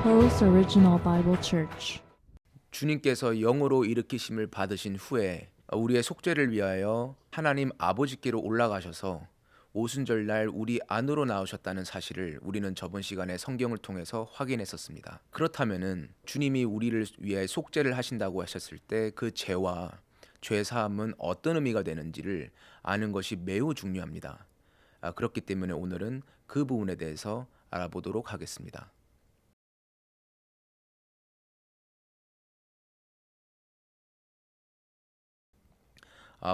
Pearls Original Bible Church. 주님께서 영으로 일으키심을 받으신 후에 우리의 속죄를 위하여 하나님 아버지께로 올라가셔서 오순절날 우리 안으로 나오셨다는 사실을 우리는 저번 시간에 성경을 통해서 확인했었습니다. 그렇다면은 주님이 우리를 위해 속죄를 하신다고 하셨을 때 그 죄와 죄 사함은 어떤 의미가 되는지를 아는 것이 매우 중요합니다. 그렇기 때문에 오늘은 그 부분에 대해서 알아보도록 하겠습니다.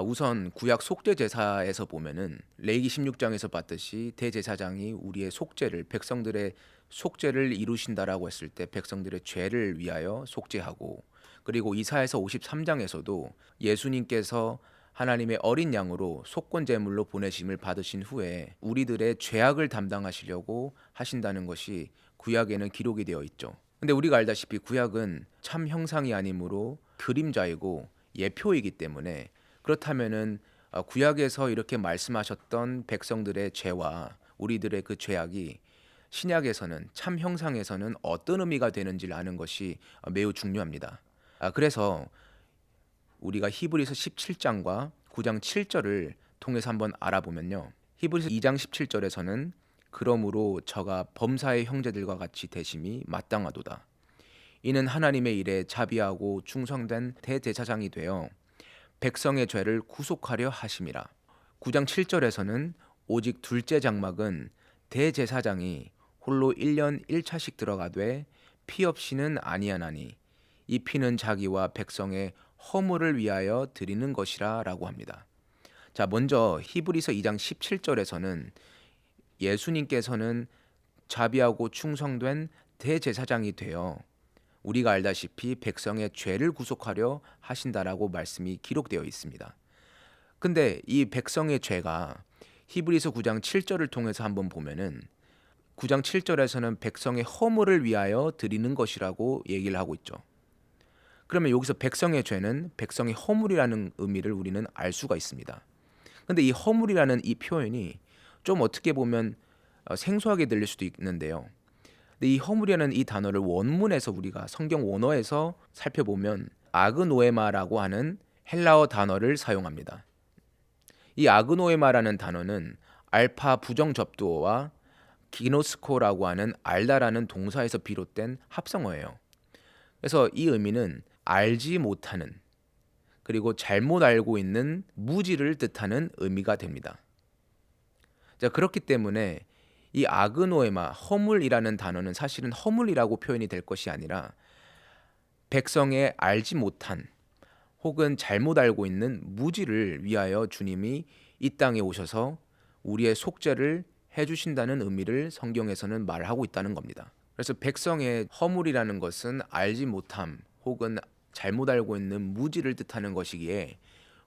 우선 구약 속죄 제사에서 보면은 레위기 16장에서 봤듯이 대제사장이 우리의 속죄를 백성들의 속죄를 이루신다라고 했을 때 백성들의 죄를 위하여 속죄하고, 그리고 이사야서 53장에서도 예수님께서 하나님의 어린 양으로 속건 제물로 보내심을 받으신 후에 우리들의 죄악을 담당하시려고 하신다는 것이 구약에는 기록이 되어 있죠. 근데 우리가 알다시피 구약은 참 형상이 아니므로 그림자이고 예표이기 때문에, 그렇다면은 구약에서 이렇게 말씀하셨던 백성들의 죄와 우리들의 그 죄악이 신약에서는 참 형상에서는 어떤 의미가 되는지를 아는 것이 매우 중요합니다. 그래서 우리가 히브리서 17장과 9장 7절을 통해서 한번 알아보면요. 히브리서 2장 17절에서는 그러므로 저가 범사의 형제들과 같이 되심이 마땅하도다. 이는 하나님의 일에 자비하고 충성된 대제사장이 되어 백성의 죄를 구속하려 하심이라. 9장 7절에서는 오직 둘째 장막은 대제사장이 홀로 1년 1차씩 들어가되 피 없이는 아니하나니 이 피는 자기와 백성의 허물을 위하여 드리는 것이라 라고 합니다. 자, 먼저 히브리서 2장 17절에서는 예수님께서는 자비하고 충성된 대제사장이 되어 우리가 알다시피 백성의 죄를 구속하려 하신다라고 말씀이 기록되어 있습니다. 근데 이 백성의 죄가 히브리서 9장 7절을 통해서 한번 보면은 9장 7절에서는 백성의 허물을 위하여 드리는 것이라고 얘기를 하고 있죠. 그러면 여기서 백성의 죄는 백성의 허물이라는 의미를 우리는 알 수가 있습니다. 근데 이 허물이라는 이 표현이 좀 어떻게 보면 생소하게 들릴 수도 있는데요. 근데 이 허물이라는 이 단어를 원문에서 우리가 성경 원어에서 살펴보면 아그노에마라고 하는 헬라어 단어를 사용합니다. 이 아그노에마라는 단어는 알파 부정 접두어와 기노스코라고 하는 알다라는 동사에서 비롯된 합성어예요. 그래서 이 의미는 알지 못하는, 그리고 잘못 알고 있는 무지를 뜻하는 의미가 됩니다. 자, 그렇기 때문에 이 아그노에마, 허물이라는 단어는 사실은 허물이라고 표현이 될 것이 아니라 백성의 알지 못한 혹은 잘못 알고 있는 무지를 위하여 주님이 이 땅에 오셔서 우리의 속죄를 해주신다는 의미를 성경에서는 말하고 있다는 겁니다. 그래서 백성의 허물이라는 것은 알지 못함 혹은 잘못 알고 있는 무지를 뜻하는 것이기에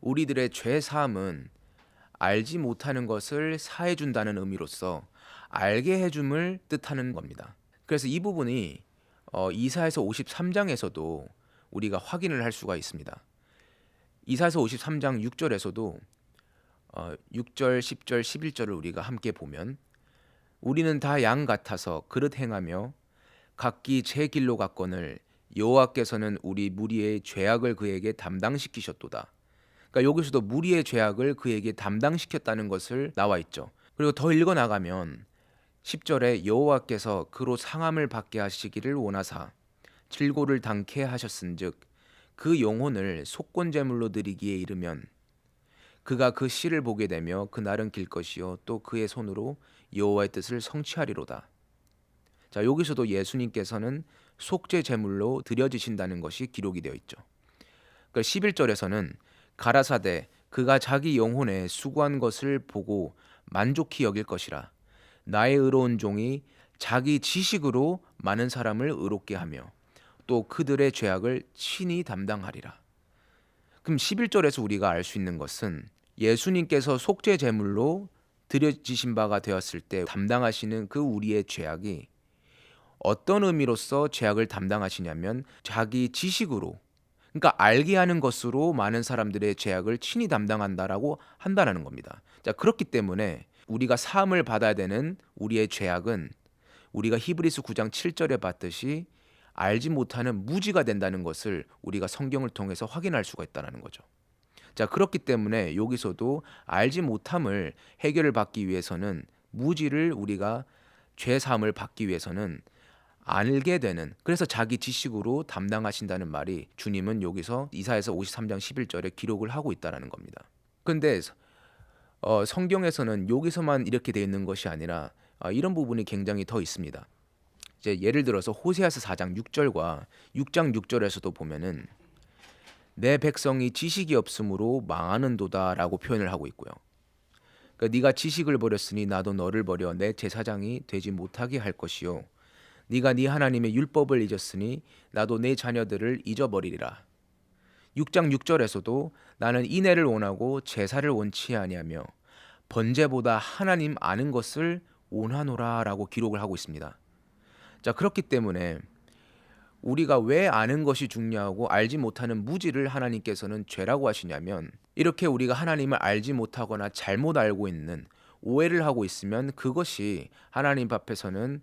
우리들의 죄 사함은 알지 못하는 것을 사해 준다는 의미로서 알게 해줌을 뜻하는 겁니다. 그래서 이 부분이 이사야서 53장에서도 우리가 확인을 할 수가 있습니다. 이사야서 53장 6절에서도 6절, 10절, 11절을 우리가 함께 보면 우리는 다 양 같아서 그릇 행하며 각기 제 길로 갔거늘 여호와께서는 우리 무리의 죄악을 그에게 담당시키셨도다. 그러니까 여기서도 무리의 죄악을 그에게 담당시켰다는 것을 나와 있죠. 그리고 더 읽어 나가면 10절에 여호와께서 그로 상함을 받게 하시기를 원하사 질고를 당케 하셨은즉 그 영혼을 속건 제물로 드리기에 이르면 그가 그 씨를 보게 되며 그날은 길 것이요 또 그의 손으로 여호와의 뜻을 성취하리로다. 자, 여기서도 예수님께서는 속죄 제물로 드려지신다는 것이 기록이 되어 있죠. 그러니까 11절에서는 가라사대 그가 자기 영혼에 수고한 것을 보고 만족히 여길 것이라. 나의 의로운 종이 자기 지식으로 많은 사람을 의롭게 하며 또 그들의 죄악을 친히 담당하리라. 그럼 11절에서 우리가 알 수 있는 것은 예수님께서 속죄 제물로 드려지신 바가 되었을 때 담당하시는 그 우리의 죄악이 어떤 의미로서 죄악을 담당하시냐면 자기 지식으로, 그러니까 알게 하는 것으로 많은 사람들의 죄악을 친히 담당한다라고 한다는 겁니다. 자, 그렇기 때문에 우리가 사함을 받아야 되는 우리의 죄악은 우리가 히브리서 9장 7절에 봤듯이 알지 못하는 무지가 된다는 것을 우리가 성경을 통해서 확인할 수가 있다는 거죠. 자, 그렇기 때문에 여기서도 알지 못함을 해결을 받기 위해서는 무지를 우리가 죄 사함을 받기 위해서는 알게 되는, 그래서 자기 지식으로 담당하신다는 말이 주님은 여기서 이사야서 53장 11절에 기록을 하고 있다는 겁니다. 근데 성경에서는 여기서만 이렇게 되어 있는 것이 아니라 이런 부분이 굉장히 더 있습니다. 이제 예를 들어서 호세아서 4장 6절과 6장 6절에서도 보면은 내 백성이 지식이 없으므로 망하는도다라고 표현을 하고 있고요. 그러니까 네가 지식을 버렸으니 나도 너를 버려 내 제사장이 되지 못하게 할 것이요 네가 네 하나님의 율법을 잊었으니 나도 내 자녀들을 잊어버리리라. 6장 6절에서도 나는 인애를 원하고 제사를 원치 아니하며 번제보다 하나님 아는 것을 원하노라라고 기록을 하고 있습니다. 자, 그렇기 때문에 우리가 왜 아는 것이 중요하고 알지 못하는 무지를 하나님께서는 죄라고 하시냐면, 이렇게 우리가 하나님을 알지 못하거나 잘못 알고 있는 오해를 하고 있으면 그것이 하나님 앞에서는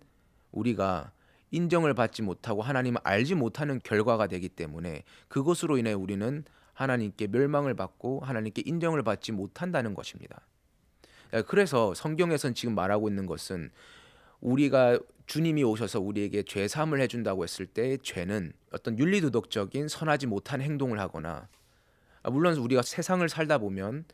우리가 인정을 받지 못하고 하나님을 알지 못하는 결과가 되기 때문에 그것으로 인해 우리는 하나님께 멸망을 받고 하나님께 인정을 받지 못한다는 것입니다. 그래서 성경에서는 지금 말하고 있는 것은 우리가 주님이 오셔서 우리에게 죄 사함을 해준다고 했을 때 죄는 어떤 윤리도덕적인 선하지 못한 행동을 하거나, 물론 우리가 세상을 살다 보면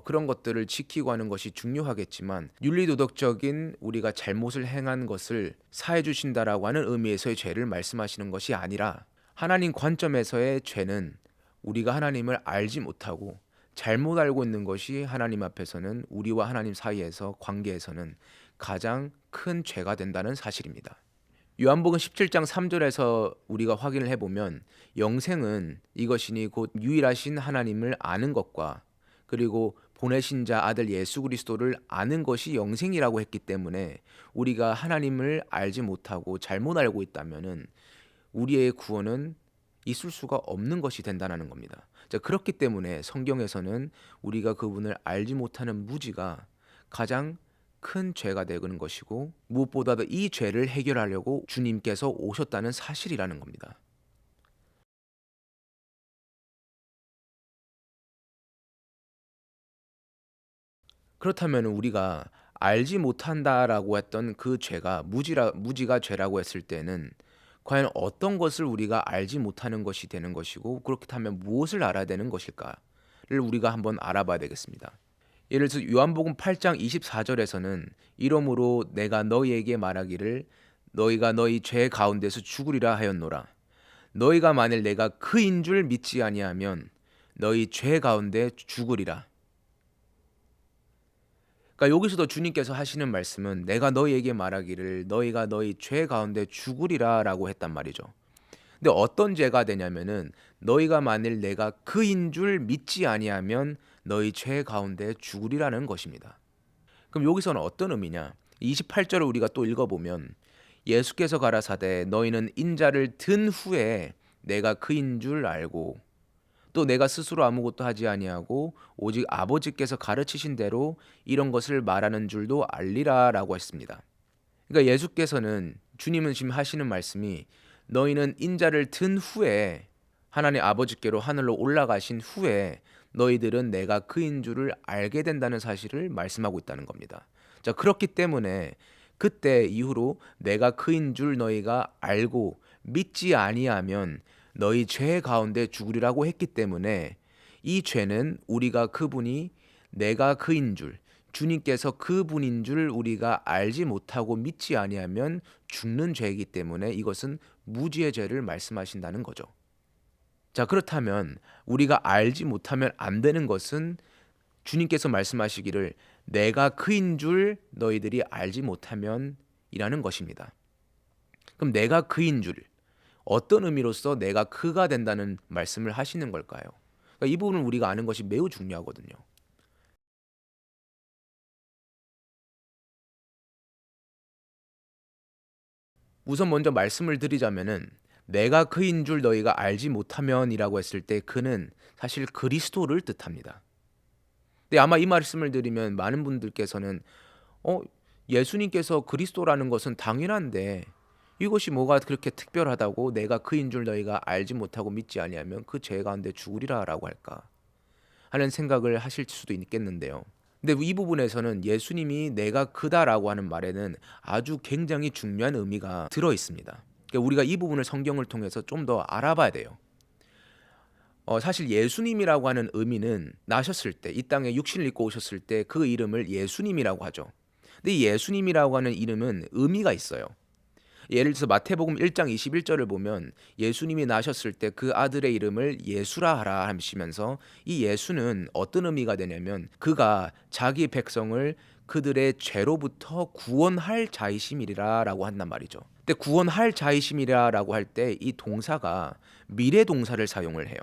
그런 것들을 지키고 하는 것이 중요하겠지만 윤리도덕적인 우리가 잘못을 행한 것을 사해 주신다라고 하는 의미에서의 죄를 말씀하시는 것이 아니라, 하나님 관점에서의 죄는 우리가 하나님을 알지 못하고 잘못 알고 있는 것이 하나님 앞에서는 우리와 하나님 사이에서 관계에서는 가장 큰 죄가 된다는 사실입니다. 요한복음 17장 3절에서 우리가 확인을 해보면 영생은 이것이니 곧 유일하신 하나님을 아는 것과 그리고 보내신 자 아들 예수 그리스도를 아는 것이 영생이라고 했기 때문에 우리가 하나님을 알지 못하고 잘못 알고 있다면은 우리의 구원은 있을 수가 없는 것이 된다는 겁니다. 자, 그렇기 때문에 성경에서는 우리가 그분을 알지 못하는 무지가 가장 큰 죄가 되는 것이고, 무엇보다도 이 죄를 해결하려고 주님께서 오셨다는 사실이라는 겁니다. 그렇다면 우리가 알지 못한다라고 했던 그 죄가 무지가 죄라고 했을 때는 과연 어떤 것을 우리가 알지 못하는 것이 되는 것이고, 그렇다면 무엇을 알아야 되는 것일까를 우리가 한번 알아봐야 되겠습니다. 예를 들어서 요한복음 8장 24절에서는 이러므로 내가 너희에게 말하기를 너희가 너희 죄 가운데서 죽으리라 하였노라. 너희가 만일 내가 그인 줄 믿지 아니하면 너희 죄 가운데 죽으리라. 그러니까 여기서도 주님께서 하시는 말씀은 내가 너희에게 말하기를 너희가 너희 죄 가운데 죽으리라라고 했단 말이죠. 근데 어떤 죄가 되냐면은 너희가 만일 내가 그인 줄 믿지 아니하면 너희 죄 가운데 죽으리라는 것입니다. 그럼 여기서는 어떤 의미냐? 28절을 우리가 또 읽어보면 예수께서 가라사대 너희는 인자를 든 후에 내가 그인 줄 알고 또 내가 스스로 아무것도 하지 아니하고 오직 아버지께서 가르치신 대로 이런 것을 말하는 줄도 알리라라고 했습니다. 그러니까 주님은 지금 하시는 말씀이 너희는 인자를 든 후에 하나님 아버지께로 하늘로 올라가신 후에 너희들은 내가 그인 줄을 알게 된다는 사실을 말씀하고 있다는 겁니다. 자, 그렇기 때문에 그때 이후로 내가 그인 줄 너희가 알고 믿지 아니하면 너희 죄 가운데 죽으리라고 했기 때문에 이 죄는 우리가 그분이 내가 그인 줄 주님께서 그분인 줄 우리가 알지 못하고 믿지 아니하면 죽는 죄이기 때문에 이것은 무지의 죄를 말씀하신다는 거죠. 자, 그렇다면 우리가 알지 못하면 안 되는 것은 주님께서 말씀하시기를 내가 그인 줄 너희들이 알지 못하면 이라는 것입니다. 그럼 내가 그인 줄 어떤 의미로서 내가 그가 된다는 말씀을 하시는 걸까요? 그러니까 이 부분을 우리가 아는 것이 매우 중요하거든요. 우선 먼저 말씀을 드리자면은 내가 그인 줄 너희가 알지 못하면이라고 했을 때 그는 사실 그리스도를 뜻합니다. 근데 아마 이 말씀을 드리면 많은 분들께서는 예수님께서 그리스도라는 것은 당연한데 이것이 뭐가 그렇게 특별하다고 내가 그인 줄 너희가 알지 못하고 믿지 아니하면 그 죄 가운데 죽으리라라고 할까 하는 생각을 하실 수도 있겠는데요. 근데 이 부분에서는 예수님이 내가 크다라고 하는 말에는 아주 굉장히 중요한 의미가 들어 있습니다. 그러니까 우리가 이 부분을 성경을 통해서 좀 더 알아봐야 돼요. 사실 예수님이라고 하는 의미는 나셨을 때, 이 땅에 육신을 입고 오셨을 때 그 이름을 예수님이라고 하죠. 근데 이 예수님이라고 하는 이름은 의미가 있어요. 예를 들어서 마태복음 1장 21절을 보면 예수님이 나셨을 때 그 아들의 이름을 예수라 하라 하시면서 이 예수는 어떤 의미가 되냐면 그가 자기 백성을 그들의 죄로부터 구원할 자이심이라라고 한단 말이죠. 근데 구원할 자이심이라라고 할 때 이 동사가 미래 동사를 사용을 해요.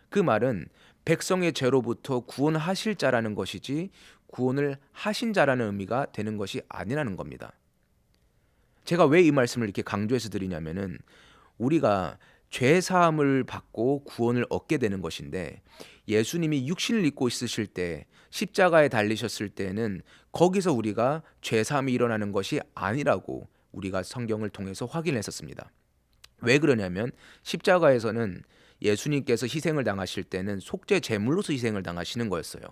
그 말은 백성의 죄로부터 구원하실 자라는 것이지 구원을 하신 자라는 의미가 되는 것이 아니라는 겁니다. 제가 왜 이 말씀을 이렇게 강조해서 드리냐면은 우리가 죄 사함을 받고 구원을 얻게 되는 것인데 예수님이 육신을 입고 있으실 때 십자가에 달리셨을 때는 거기서 우리가 죄 사함이 일어나는 것이 아니라고 우리가 성경을 통해서 확인했었습니다. 왜 그러냐면 십자가에서는 예수님께서 희생을 당하실 때는 속죄 제물로서 희생을 당하시는 거였어요.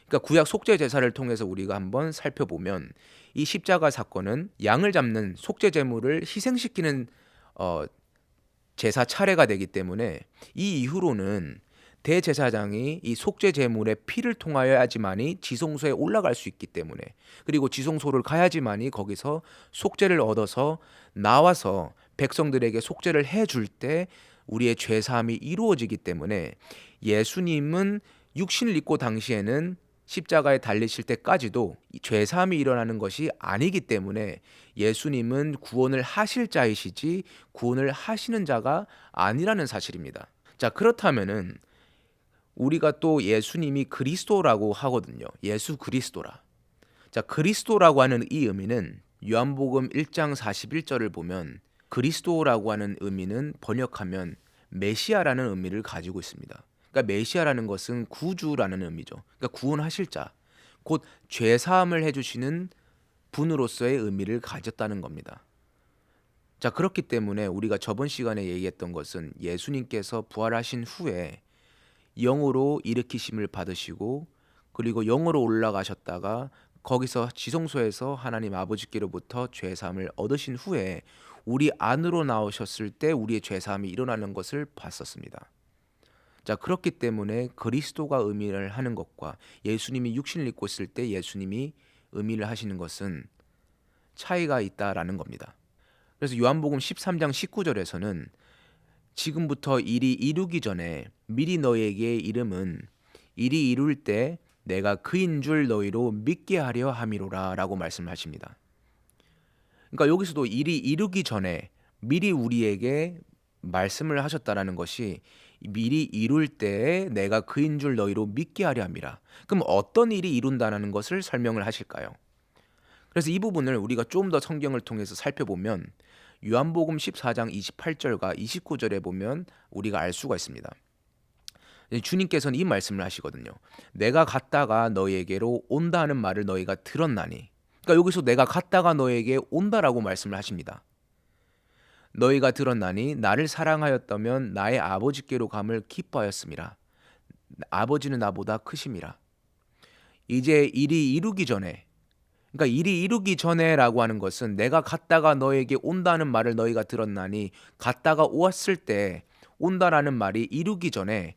그러니까 구약 속죄 제사를 통해서 우리가 한번 살펴보면 이 십자가 사건은 양을 잡는 속죄 제물을 희생시키는 제사 차례가 되기 때문에 이 이후로는 대제사장이 이 속죄 제물의 피를 통하여야지만이 지성소에 올라갈 수 있기 때문에, 그리고 지성소를 가야지만이 거기서 속죄를 얻어서 나와서 백성들에게 속죄를 해줄 때 우리의 죄 사함이 이루어지기 때문에 예수님은 육신을 입고 당시에는 십자가에 달리실 때까지도 죄 사함이 일어나는 것이 아니기 때문에 예수님은 구원을 하실 자이시지 구원을 하시는 자가 아니라는 사실입니다. 자, 그렇다면은 우리가 또 예수님이 그리스도라고 하거든요. 예수 그리스도라. 자, 그리스도라고 하는 이 의미는 요한복음 1장 41절을 보면 그리스도라고 하는 의미는 번역하면 메시아라는 의미를 가지고 있습니다. 그러니까 메시아라는 것은 구주라는 의미죠. 그러니까 구원하실 자, 곧 죄 사함을 해주시는 분으로서의 의미를 가졌다는 겁니다. 자, 그렇기 때문에 우리가 저번 시간에 얘기했던 것은 예수님께서 부활하신 후에 영으로 일으키심을 받으시고 그리고 영으로 올라가셨다가 거기서 지성소에서 하나님 아버지께로부터 죄 사함을 얻으신 후에 우리 안으로 나오셨을 때 우리의 죄 사함이 일어나는 것을 봤었습니다. 자, 그렇기 때문에 그리스도가 의미를 하는 것과 예수님이 육신을 입고 있을 때 예수님이 의미를 하시는 것은 차이가 있다라는 겁니다. 그래서 요한복음 13장 19절에서는 지금부터 일이 이루기 전에 미리 너희에게 이름은 일이 이룰 때 내가 그인 줄 너희로 믿게 하려 함이로라 라고 말씀하십니다. 그러니까 여기서도 일이 이루기 전에 미리 우리에게 말씀을 하셨다라는 것이 미리 이룰 때에 내가 그인 줄 너희로 믿게 하려 함이라. 그럼 어떤 일이 이룬다는 것을 설명을 하실까요? 그래서 이 부분을 우리가 좀 더 성경을 통해서 살펴보면 요한복음 14장 28절과 29절에 보면 우리가 알 수가 있습니다. 주님께서는 이 말씀을 하시거든요. 내가 갔다가 너희에게로 온다 하는 말을 너희가 들었나니. 그러니까 여기서 내가 갔다가 너희에게 온다라고 말씀을 하십니다. 너희가 들었나니 나를 사랑하였다면 나의 아버지께로 감을 기뻐하였음이라. 아버지는 나보다 크심이라. 이제 일이 이루기 전에, 그러니까 일이 이루기 전에라고 하는 것은 내가 갔다가 너에게 온다는 말을 너희가 들었나니 갔다가 왔을 때 온다라는 말이 이루기 전에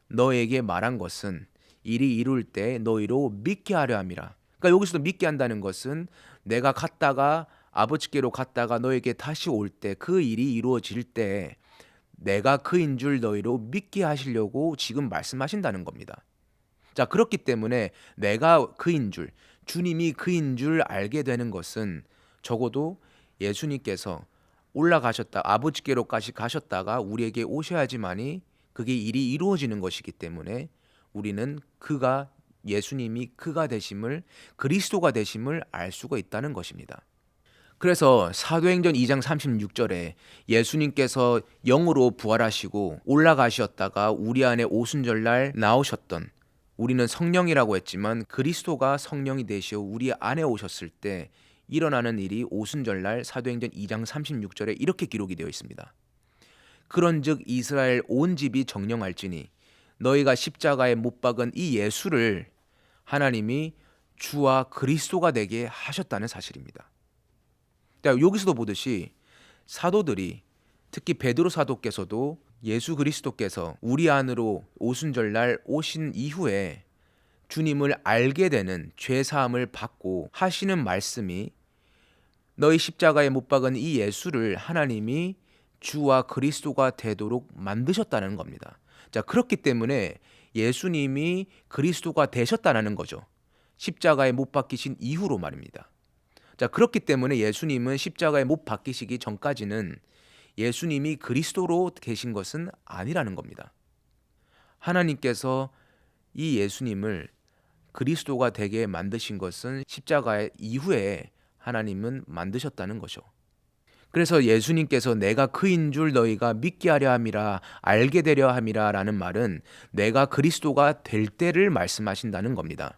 너에게 말한 것은 일이 이룰 때 너희로 믿게 하려 함이라. 그러니까 여기서도 믿게 한다는 것은 내가 갔다가 아버지께로 갔다가 너에게 다시 올 때 그 일이 이루어질 때 내가 그인 줄 너희로 믿게 하시려고 지금 말씀하신다는 겁니다. 자, 그렇기 때문에 내가 그인 줄, 주님이 그인 줄 알게 되는 것은 적어도 예수님께서 올라가셨다 아버지께로까지 가셨다가 우리에게 오셔야지만이 그게 일이 이루어지는 것이기 때문에 우리는 그가 예수님이 그가 되심을 그리스도가 되심을 알 수가 있다는 것입니다. 그래서 사도행전 2장 36절에 예수님께서 영으로 부활하시고 올라가셨다가 우리 안에 오순절날 나오셨던 우리는 성령이라고 했지만 그리스도가 성령이 되시어 우리 안에 오셨을 때 일어나는 일이 오순절날 사도행전 2장 36절에 이렇게 기록이 되어 있습니다. 그런즉 이스라엘 온 집이 정령할지니 너희가 십자가에 못 박은 이 예수를 하나님이 주와 그리스도가 되게 하셨다는 사실입니다. 여기서도 보듯이 사도들이 특히 베드로 사도께서도 예수 그리스도께서 우리 안으로 오순절날 오신 이후에 주님을 알게 되는 죄사함을 받고 하시는 말씀이 너희 십자가에 못 박은 이 예수를 하나님이 주와 그리스도가 되도록 만드셨다는 겁니다. 자, 그렇기 때문에 예수님이 그리스도가 되셨다는 거죠. 십자가에 못 박히신 이후로 말입니다. 자, 그렇기 때문에 예수님은 십자가에 못 박히시기 전까지는 예수님이 그리스도로 계신 것은 아니라는 겁니다. 하나님께서 이 예수님을 그리스도가 되게 만드신 것은 십자가 이후에 하나님은 만드셨다는 거죠. 그래서 예수님께서 내가 그인 줄 너희가 믿게 하려 함이라 알게 되려 함이라 라는 말은 내가 그리스도가 될 때를 말씀하신다는 겁니다.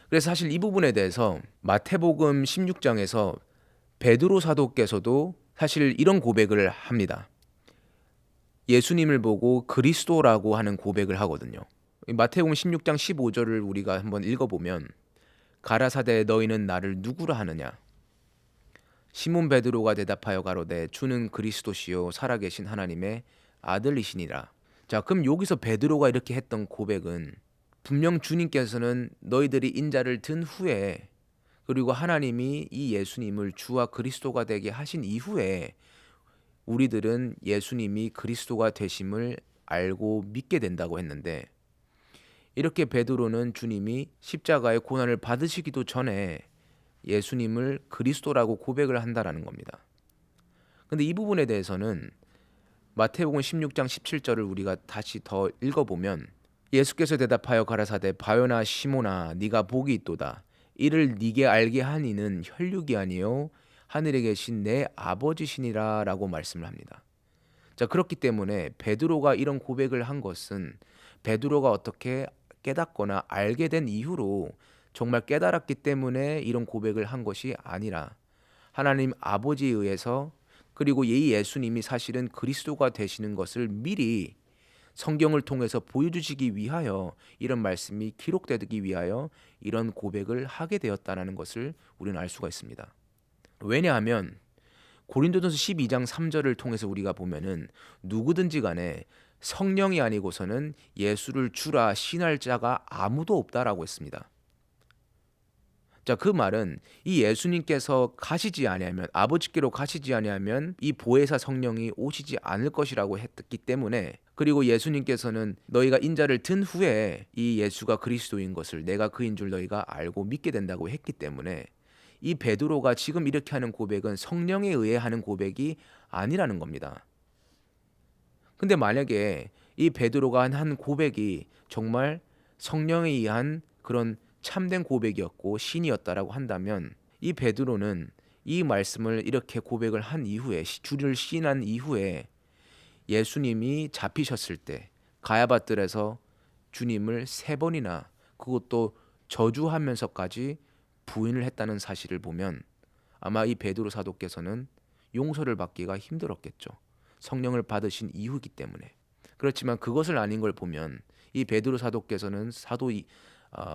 그래서 사실 이 부분에 대해서 마태복음 16장에서 베드로 사도께서도 사실 이런 고백을 합니다. 예수님을 보고 그리스도라고 하는 고백을 하거든요. 마태복음 16장 15절을 우리가 한번 읽어보면 가라사대 너희는 나를 누구라 하느냐 시몬 베드로가 대답하여 가로되 주는 그리스도시요 살아계신 하나님의 아들이시니라. 자, 그럼 여기서 베드로가 이렇게 했던 고백은 분명 주님께서는 너희들이 인자를 든 후에 그리고 하나님이 이 예수님을 주와 그리스도가 되게 하신 이후에 우리들은 예수님이 그리스도가 되심을 알고 믿게 된다고 했는데 이렇게 베드로는 주님이 십자가의 고난을 받으시기도 전에 예수님을 그리스도라고 고백을 한다라는 겁니다. 근데 이 부분에 대해서는 마태복음 16장 17절을 우리가 다시 더 읽어보면 예수께서 대답하여 가라사대 바요나 시모나 네가 복이 있도다. 이를 네게 알게 한 이는 혈육이 아니요 하늘에 계신 내 아버지시니라 라고 말씀을 합니다. 자, 그렇기 때문에 베드로가 이런 고백을 한 것은 베드로가 어떻게 깨닫거나 알게 된 이후로 정말 깨달았기 때문에 이런 고백을 한 것이 아니라 하나님 아버지에 의해서 그리고 이 예수님이 사실은 그리스도가 되시는 것을 미리 성경을 통해서 보여주시기 위하여 이런 말씀이 기록되기 위하여 이런 고백을 하게 되었다는 것을 우리는 알 수가 있습니다. 왜냐하면 고린도전서 12장 3절을 통해서 우리가 보면은 누구든지 간에 성령이 아니고서는 예수를 주라 신할 자가 아무도 없다라고 했습니다. 자, 그 말은 이 예수님께서 가시지 아니하면 아버지께로 가시지 아니하면 이 보혜사 성령이 오시지 않을 것이라고 했기 때문에 그리고 예수님께서는 너희가 인자를 든 후에 이 예수가 그리스도인 것을 내가 그인 줄 너희가 알고 믿게 된다고 했기 때문에 이 베드로가 지금 이렇게 하는 고백은 성령에 의해 하는 고백이 아니라는 겁니다. 근데 만약에 이 베드로가 한 고백이 정말 성령에 의한 그런 참된 고백이었고 신이었다라고 한다면 이 베드로는 이 말씀을 이렇게 고백을 한 이후에 주를 시인한 이후에 예수님이 잡히셨을 때 가야바뜰에서 주님을 3번이나 그것도 저주하면서까지 부인을 했다는 사실을 보면 아마 이 베드로 사도께서는 용서를 받기가 힘들었겠죠. 성령을 받으신 이후이기 때문에. 그렇지만 그것을 아닌 걸 보면 이 베드로 사도께서는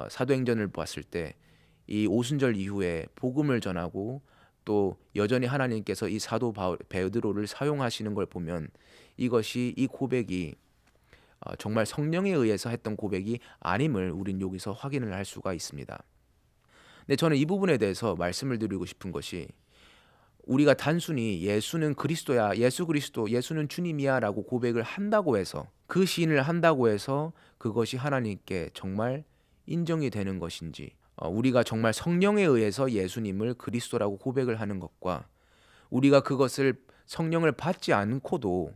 사도행전을 봤을 때 이 오순절 이후에 복음을 전하고 또 여전히 하나님께서 이 사도 베드로를 사용하시는 걸 보면 이것이 이 고백이 정말 성령에 의해서 했던 고백이 아님을 우린 여기서 확인을 할 수가 있습니다. 근데 저는 이 부분에 대해서 말씀을 드리고 싶은 것이 우리가 단순히 예수는 그리스도야, 예수 그리스도, 예수는 주님이야 라고 고백을 한다고 해서 그 시인을 한다고 해서 그것이 하나님께 정말 인정이 되는 것인지 우리가 정말 성령에 의해서 예수님을 그리스도라고 고백을 하는 것과 우리가 그것을 성령을 받지 않고도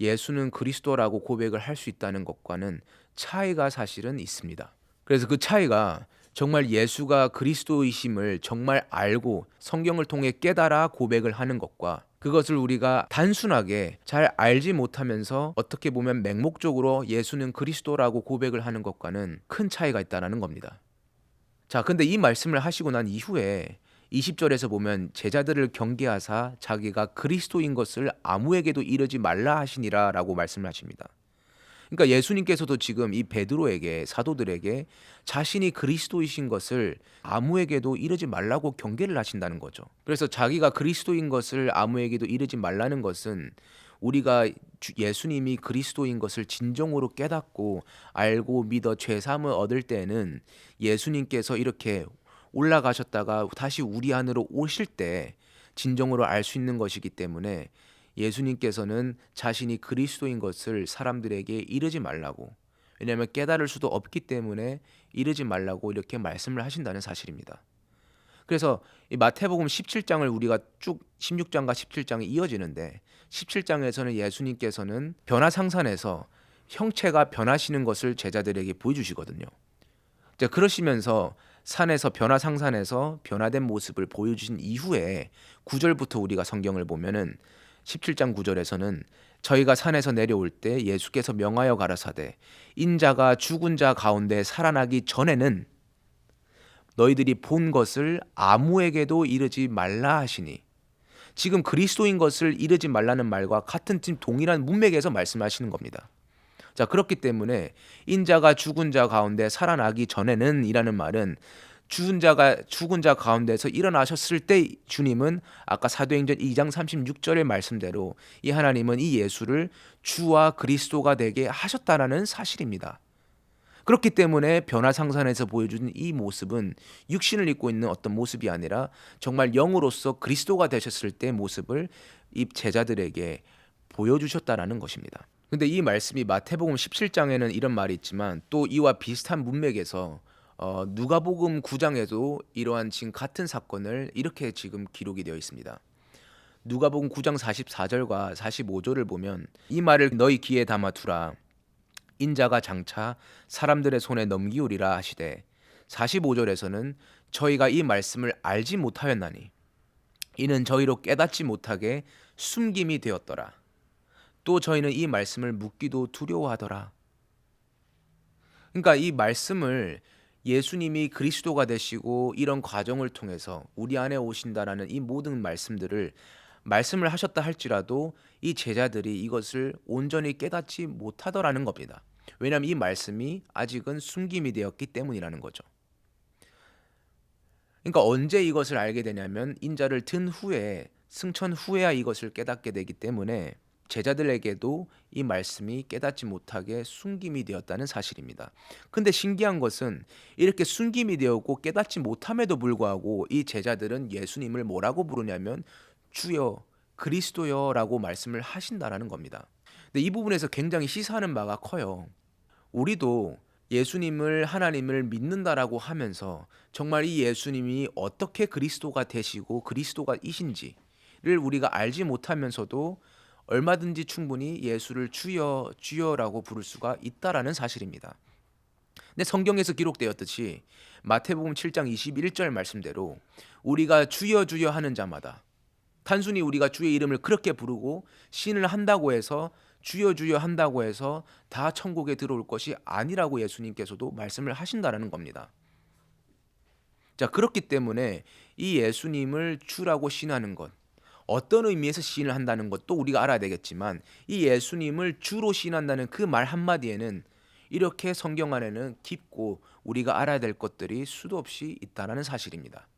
예수는 그리스도라고 고백을 할 수 있다는 것과는 차이가 사실은 있습니다. 그래서 그 차이가 정말 예수가 그리스도이심을 정말 알고 성경을 통해 깨달아 고백을 하는 것과 그것을 우리가 단순하게 잘 알지 못하면서 어떻게 보면 맹목적으로 예수는 그리스도라고 고백을 하는 것과는 큰 차이가 있다는 겁니다. 자, 근데 이 말씀을 하시고 난 이후에 20절에서 보면 제자들을 경계하사 자기가 그리스도인 것을 아무에게도 이르지 말라 하시니라라고 말씀을 하십니다. 그러니까 예수님께서도 지금 이 베드로에게, 사도들에게 자신이 그리스도이신 것을 아무에게도 이르지 말라고 경계를 하신다는 거죠. 그래서 자기가 그리스도인 것을 아무에게도 이르지 말라는 것은 우리가 예수님이 그리스도인 것을 진정으로 깨닫고 알고 믿어 죄 사함을 얻을 때는 예수님께서 이렇게 올라가셨다가 다시 우리 안으로 오실 때 진정으로 알 수 있는 것이기 때문에 예수님께서는 자신이 그리스도인 것을 사람들에게 이르지 말라고, 왜냐하면 깨달을 수도 없기 때문에 이르지 말라고 이렇게 말씀을 하신다는 사실입니다. 그래서 이 마태복음 17장을 우리가 쭉 16장과 17장이 이어지는데 17장에서는 예수님께서는 변화상산에서 형체가 변하시는 것을 제자들에게 보여주시거든요. 그러시면서 산에서 변화상산에서 변화된 모습을 보여주신 이후에 9절부터 우리가 성경을 보면은 17장 9절에서는 저희가 산에서 내려올 때 예수께서 명하여 가라사대 인자가 죽은 자 가운데 살아나기 전에는 너희들이 본 것을 아무에게도 이르지 말라 하시니, 지금 그리스도인 것을 이르지 말라는 말과 같은 동일한 문맥에서 말씀하시는 겁니다. 자, 그렇기 때문에 인자가 죽은 자 가운데 살아나기 전에는 이라는 말은 죽은 자 가운데서 일어나셨을 때 주님은 아까 사도행전 2장 36절의 말씀대로 이 하나님은 이 예수를 주와 그리스도가 되게 하셨다라는 사실입니다. 그렇기 때문에 변화상산에서 보여준 이 모습은 육신을 입고 있는 어떤 모습이 아니라 정말 영으로서 그리스도가 되셨을 때 모습을 이 제자들에게 보여주셨다라는 것입니다. 근데 이 말씀이 마태복음 17장에는 이런 말이 있지만 또 이와 비슷한 문맥에서 누가복음 9장에도 이러한 지금 같은 사건을 이렇게 지금 기록이 되어 있습니다. 누가복음 9장 44절과 45절을 보면 이 말을 너희 귀에 담아 두라. 인자가 장차 사람들의 손에 넘기우리라 하시되, 45절에서는 저희가 이 말씀을 알지 못하였나니 이는 저희로 깨닫지 못하게 숨김이 되었더라. 또 저희는 이 말씀을 묻기도 두려워하더라. 그러니까 이 말씀을 예수님이 그리스도가 되시고 이런 과정을 통해서 우리 안에 오신다라는 이 모든 말씀을 하셨다 할지라도 이 제자들이 이것을 온전히 깨닫지 못하더라는 겁니다. 왜냐하면 이 말씀이 아직은 숨김이 되었기 때문이라는 거죠. 그러니까 언제 이것을 알게 되냐면 인자를 든 후에, 승천 후에야 이것을 깨닫게 되기 때문에 제자들에게도 이 말씀이 깨닫지 못하게 숨김이 되었다는 사실입니다. 근데 신기한 것은 이렇게 숨김이 되었고 깨닫지 못함에도 불구하고 이 제자들은 예수님을 뭐라고 부르냐면 주여 그리스도여 라고 말씀을 하신다라는 겁니다. 근데 이 부분에서 굉장히 시사하는 바가 커요. 우리도 예수님을, 하나님을 믿는다라고 하면서 정말 이 예수님이 어떻게 그리스도가 되시고 그리스도가이신지를 우리가 알지 못하면서도 얼마든지 충분히 예수를 주여 주여라고 부를 수가 있다라는 사실입니다. 근데 성경에서 기록되었듯이 마태복음 7장 21절 말씀대로 우리가 주여 주여 하는 자마다, 단순히 우리가 주의 이름을 그렇게 부르고 신을 한다고 해서 주여 주여 한다고 해서 다 천국에 들어올 것이 아니라고 예수님께서도 말씀을 하신다라는 겁니다. 자, 그렇기 때문에 이 예수님을 주라고 신하는 것, 어떤 의미에서 시인을 한다는 것도 우리가 알아야 되겠지만 이 예수님을 주로 시인한다는 그 말 한마디에는 이렇게 성경 안에는 깊고 우리가 알아야 될 것들이 수도 없이 있다는 사실입니다.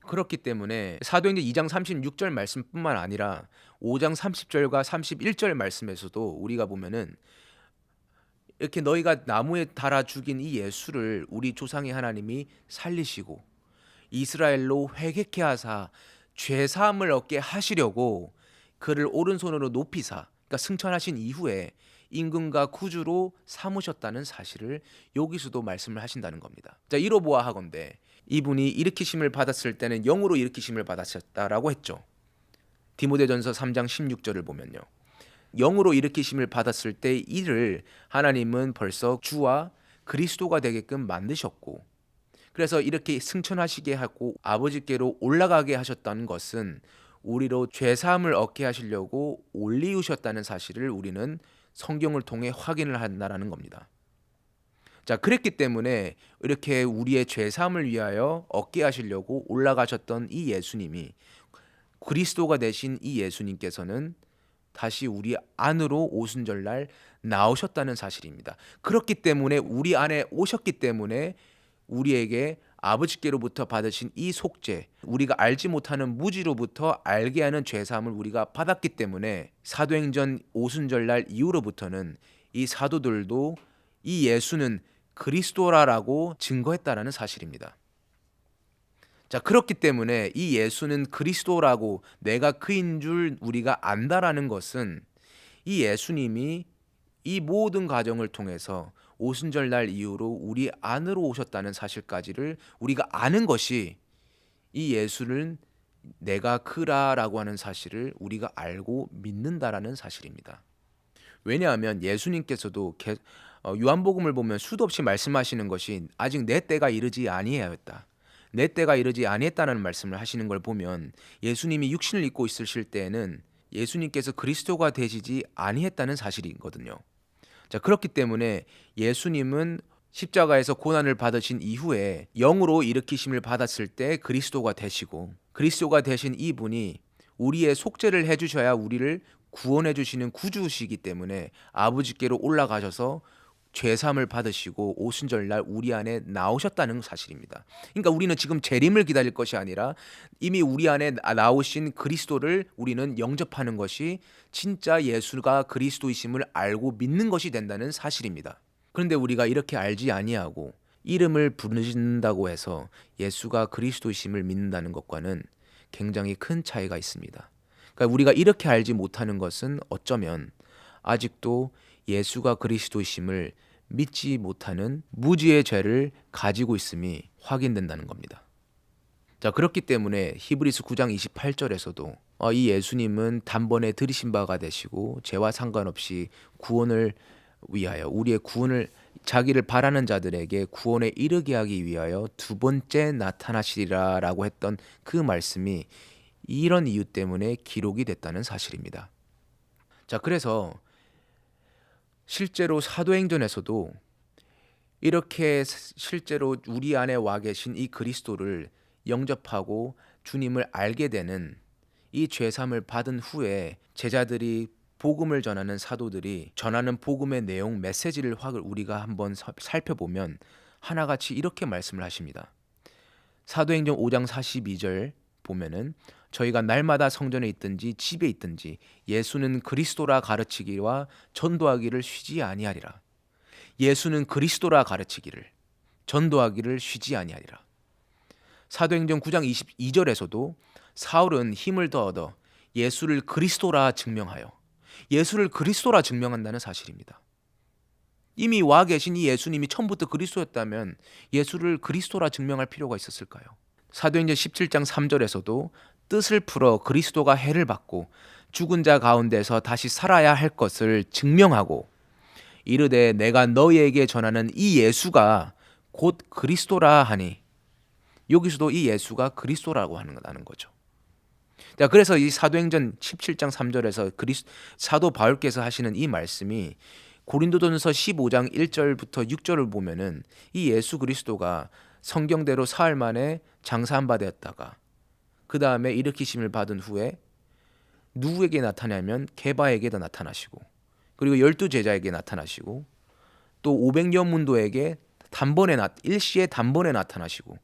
그렇기 때문에 사도행전 2장 36절 말씀뿐만 아니라 5장 30절과 31절 말씀에서도 우리가 보면은 이렇게 너희가 나무에 달아 죽인 이 예수를 우리 조상의 하나님이 살리시고 이스라엘로 회개케 하사 죄 사함을 얻게 하시려고 그를 오른손으로 높이사, 그러니까 승천하신 이후에 임금과 구주로 삼으셨다는 사실을 여기서도 말씀을 하신다는 겁니다. 자, 이로 보아하건대 이분이 일으키심을 받았을 때는 영으로 일으키심을 받았었다라고 했죠. 디모데전서 3장 16절을 보면요, 영으로 일으키심을 받았을 때 이를 하나님은 벌써 주와 그리스도가 되게끔 만드셨고, 그래서 이렇게 승천하시게 하고 아버지께로 올라가게 하셨다는 것은 우리로 죄 사함을 얻게 하시려고 올리우셨다는 사실을 우리는 성경을 통해 확인을 한다라는 겁니다. 자, 그랬기 때문에 이렇게 우리의 죄 사함을 위하여 얻게 하시려고 올라가셨던 이 예수님이, 그리스도가 되신 이 예수님께서는 다시 우리 안으로 오순절날 나오셨다는 사실입니다. 그렇기 때문에 우리 안에 오셨기 때문에 우리에게 아버지께로부터 받으신 이 속죄, 우리가 알지 못하는 무지로부터 알게 하는 죄사함을 우리가 받았기 때문에 사도행전 오순절날 이후로부터는 이 사도들도 이 예수는 그리스도라라고 증거했다라는 사실입니다. 자, 그렇기 때문에 이 예수는 그리스도라고 내가 그인 줄 우리가 안다라는 것은 이 예수님이 이 모든 과정을 통해서 오순절날 이후로 우리 안으로 오셨다는 사실까지를 우리가 아는 것이 이 예수는 내가 그라라고 하는 사실을 우리가 알고 믿는다라는 사실입니다. 왜냐하면 예수님께서도 요한복음을 보면 수도 없이 말씀하시는 것이 아직 내 때가 이르지 아니하였다, 내 때가 이르지 아니했다는 말씀을 하시는 걸 보면 예수님이 육신을 입고 있으실 때에는 예수님께서 그리스도가 되시지 아니했다는 사실이거든요. 자, 그렇기 때문에 예수님은 십자가에서 고난을 받으신 이후에 영으로 일으키심을 받았을 때 그리스도가 되시고, 그리스도가 되신 이분이 우리의 속죄를 해주셔야 우리를 구원해 주시는 구주시기 때문에 아버지께로 올라가셔서 죄사함을 받으시고 오순절날 우리 안에 나오셨다는 사실입니다. 그러니까 우리는 지금 재림을 기다릴 것이 아니라 이미 우리 안에 나오신 그리스도를 우리는 영접하는 것이 진짜 예수가 그리스도이심을 알고 믿는 것이 된다는 사실입니다. 그런데 우리가 이렇게 알지 아니하고 이름을 부르신다고 해서 예수가 그리스도이심을 믿는다는 것과는 굉장히 큰 차이가 있습니다. 그러니까 우리가 이렇게 알지 못하는 것은 어쩌면 아직도 예수가 그리스도이심을 믿지 못하는 무지의 죄를 가지고 있음이 확인된다는 겁니다. 자, 그렇기 때문에 히브리서 9장 28절에서도 이 예수님은 단번에 들이신 바가 되시고 죄와 상관없이 구원을 위하여 우리의 구원을 자기를 바라는 자들에게 구원에 이르게 하기 위하여 두 번째 나타나시리라라고 했던 그 말씀이 이런 이유 때문에 기록이 됐다는 사실입니다. 자, 그래서 실제로 사도행전에서도 이렇게 실제로 우리 안에 와 계신 이 그리스도를 영접하고 주님을 알게 되는 이 죄사함을 받은 후에 제자들이 복음을 전하는 사도들이 전하는 복음의 내용 메시지를 우리가 한번 살펴보면 하나같이 이렇게 말씀을 하십니다. 사도행전 5장 42절 보면은 저희가 날마다 성전에 있든지 집에 있든지 예수는 그리스도라 가르치기와 전도하기를 쉬지 아니하리라. 예수는 그리스도라 가르치기를 전도하기를 쉬지 아니하리라. 사도행전 9장 22절에서도 사울은 힘을 더 얻어 예수를 그리스도라 증명하여, 예수를 그리스도라 증명한다는 사실입니다. 이미 와 계신 이 예수님이 처음부터 그리스도였다면 예수를 그리스도라 증명할 필요가 있었을까요? 사도행전 17장 3절에서도 뜻을 풀어 그리스도가 해를 받고 죽은 자 가운데서 다시 살아야 할 것을 증명하고 이르되 내가 너희에게 전하는 이 예수가 곧 그리스도라 하니, 여기서도 이 예수가 그리스도라고 하는 거죠. 자, 그래서 이 사도행전 17장 3절에서 사도 바울께서 하시는 이 말씀이 고린도전서 15장 1절부터 6절을 보면은 이 예수 그리스도가 성경대로 사흘 만에 장사한 바 되었다가 그 다음에 일으키심을 받은 후에 누구에게 나타나면 게바에게도 나타나시고, 그리고 12제자에게 나타나시고, 또 500여 문도에게 일시에 단번에 나타나시고,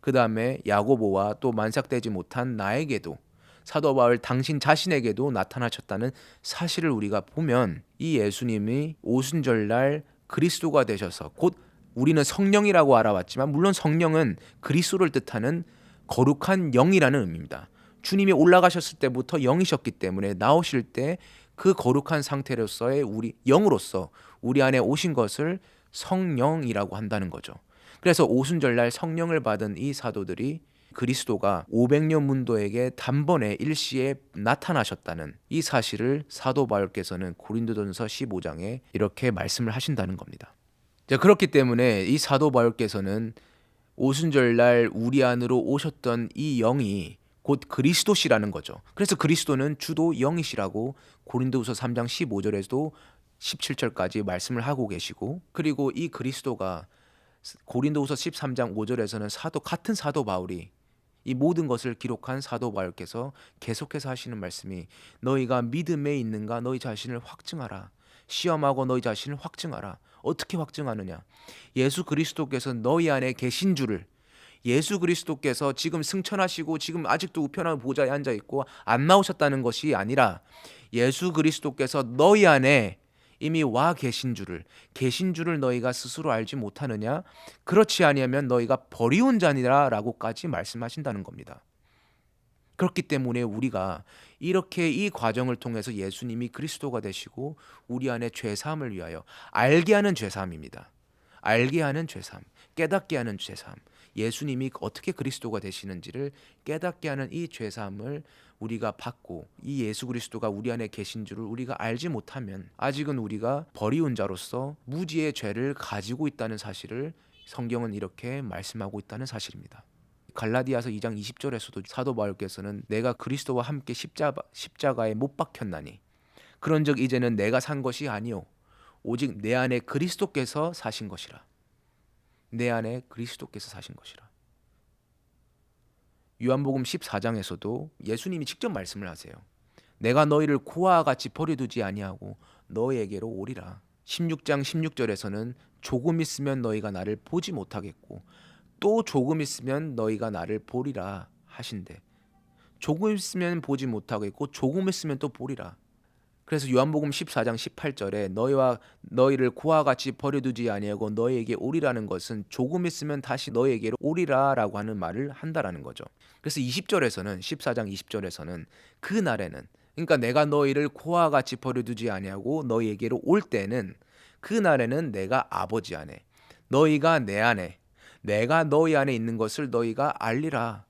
그 다음에 야고보와 또 만삭되지 못한 나에게도, 사도 바울 당신 자신에게도 나타나셨다는 사실을 우리가 보면 이 예수님이 오순절날 그리스도가 되셔서, 곧 우리는 성령이라고 알아왔지만 물론 성령은 그리스도를 뜻하는 거룩한 영이라는 의미입니다. 주님이 올라가셨을 때부터 영이셨기 때문에 나오실 때 그 거룩한 상태로서의 우리 영으로서 우리 안에 오신 것을 성령이라고 한다는 거죠. 그래서 오순절날 성령을 받은 이 사도들이 그리스도가 500여 문도에게 단번에 일시에 나타나셨다는 이 사실을 사도 바울께서는 고린도전서 15장에 이렇게 말씀을 하신다는 겁니다. 자, 그렇기 때문에 이 사도 바울께서는 오순절날 우리 안으로 오셨던 이 영이 곧 그리스도시라는 거죠. 그래서 그리스도는 주도 영이시라고 고린도후서 3장 15절에도 17절까지 말씀을 하고 계시고, 그리고 이 그리스도가 고린도후서 13장 5절에서는 같은 사도 바울이 이 모든 것을 기록한 사도 바울께서 계속해서 하시는 말씀이 너희가 믿음에 있는가 너희 자신을 확증하라. 시험하고 너희 자신을 확증하라. 어떻게 확증하느냐? 예수 그리스도께서 너희 안에 계신 줄을, 예수 그리스도께서 지금 승천하시고 지금 아직도 우편한 보좌에 앉아 있고 안 나오셨다는 것이 아니라 예수 그리스도께서 너희 안에 이미 와 계신 줄을 너희가 스스로 알지 못하느냐? 그렇지 아니하면 너희가 버리운 자니라라고까지 말씀하신다는 겁니다. 그렇기 때문에 우리가 이렇게 이 과정을 통해서 예수님이 그리스도가 되시고 우리 안에 죄사함을 위하여 알게 하는 죄사함입니다. 알게 하는 죄사함, 깨닫게 하는 죄사함, 예수님이 어떻게 그리스도가 되시는지를 깨닫게 하는 이 죄사함을 우리가 받고 이 예수 그리스도가 우리 안에 계신 줄을 우리가 알지 못하면 아직은 우리가 버리운 자로서 무지의 죄를 가지고 있다는 사실을 성경은 이렇게 말씀하고 있다는 사실입니다. 갈라디아서 2장 20절에서도 사도 바울께서는 내가 그리스도와 함께 십자가에 못 박혔나니 그런즉 이제는 내가 산 것이 아니요 오직 내 안에 그리스도께서 사신 것이라. 내 안에 그리스도께서 사신 것이라. 요한복음 14장에서도 예수님이 직접 말씀을 하세요. 내가 너희를 고아와 같이 버려두지 아니하고 너희에게로 오리라. 16장 16절에서는 조금 있으면 너희가 나를 보지 못하겠고 또 조금 있으면 너희가 나를 보리라 하신대. 조금 있으면 보지 못하겠고 조금 있으면 또 보리라. 그래서 요한복음 14장 18절에 너희를 고아와 같이 버려두지 아니하고 너희에게 오리라는 것은 조금 있으면 다시 너희에게로 오리라라고 하는 말을 한다라는 거죠. 그래서 20절에서는 14장 20절에서는 그 날에는, 그러니까 내가 너희를 고아와 같이 버려두지 아니하고 너희에게로 올 때는 그 날에는 내가 아버지 안에 너희가 내 안에 내가 너희 안에 있는 것을 너희가 알리라.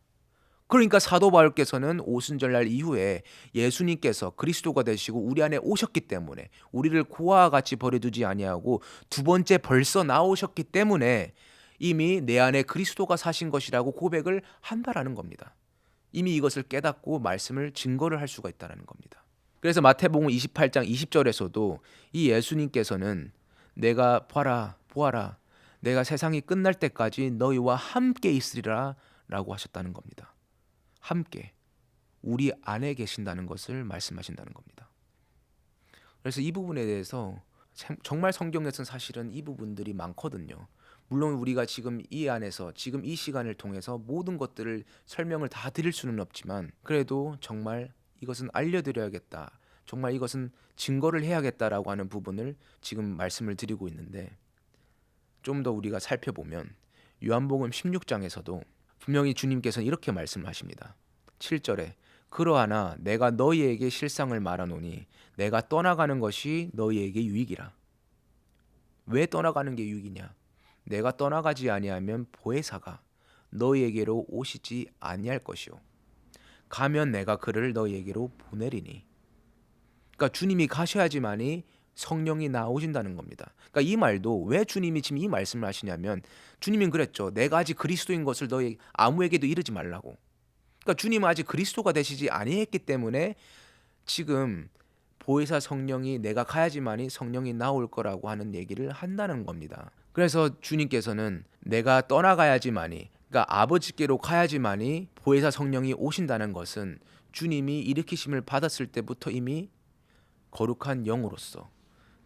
그러니까 사도 바울께서는 오순절날 이후에 예수님께서 그리스도가 되시고 우리 안에 오셨기 때문에 우리를 고아와 같이 버려두지 아니하고 두 번째 벌써 나오셨기 때문에 이미 내 안에 그리스도가 사신 것이라고 고백을 한다라는 겁니다. 이미 이것을 깨닫고 말씀을 증거를 할 수가 있다는 겁니다. 그래서 마태복음 28장 20절에서도 이 예수님께서는 내가 보아라 내가 세상이 끝날 때까지 너희와 함께 있으리라 라고 하셨다는 겁니다. 함께 우리 안에 계신다는 것을 말씀하신다는 겁니다. 그래서 이 부분에 대해서 정말 성경에서는 사실은 이 부분들이 많거든요. 물론 우리가 지금 이 안에서 지금 이 시간을 통해서 모든 것들을 설명을 다 드릴 수는 없지만 그래도 정말 이것은 알려드려야겠다, 정말 이것은 증거를 해야겠다라고 하는 부분을 지금 말씀을 드리고 있는데, 좀 더 우리가 살펴보면 요한복음 16장에서도 분명히 주님께서는 이렇게 말씀하십니다. 7절에 그러하나 내가 너희에게 실상을 말하노니 내가 떠나가는 것이 너희에게 유익이라. 왜 떠나가는 게 유익이냐? 내가 떠나가지 아니하면 보혜사가 너희에게로 오시지 아니할 것이요 가면 내가 그를 너희에게로 보내리니. 그러니까 주님이 가셔야지만이 성령이 나오신다는 겁니다. 그러니까 이 말도 왜 주님이 지금 이 말씀을 하시냐면 주님은 그랬죠. 내가 아직 그리스도인 것을 너희 아무에게도 이르지 말라고. 그러니까 주님은 아직 그리스도가 되시지 아니했기 때문에 지금 보혜사 성령이 내가 가야지만이 성령이 나올 거라고 하는 얘기를 한다는 겁니다. 그래서 주님께서는 내가 떠나가야지만이, 그러니까 아버지께로 가야지만이 보혜사 성령이 오신다는 것은 주님이 일으키심을 받았을 때부터 이미 거룩한 영으로서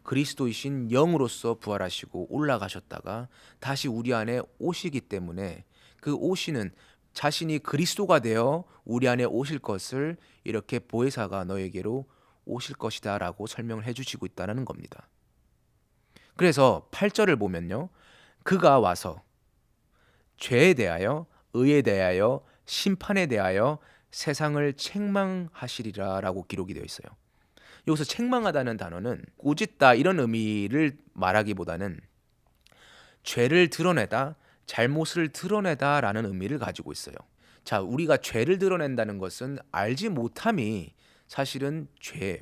그리스도이신 영으로서 부활하시고 올라가셨다가 다시 우리 안에 오시기 때문에 그 오시는 자신이 그리스도가 되어 우리 안에 오실 것을 이렇게 보혜사가 너에게로 오실 것이다 라고 설명을 해주시고 있다는 겁니다. 그래서 8절을 보면요, 그가 와서 죄에 대하여 의에 대하여 심판에 대하여 세상을 책망하시리라 라고 기록이 되어 있어요. 여기서 책망하다는 단어는 꾸짖다 이런 의미를 말하기보다는 죄를 드러내다, 잘못을 드러내다 라는 의미를 가지고 있어요. 자, 우리가 죄를 드러낸다는 것은 알지 못함이 사실은 죄예요.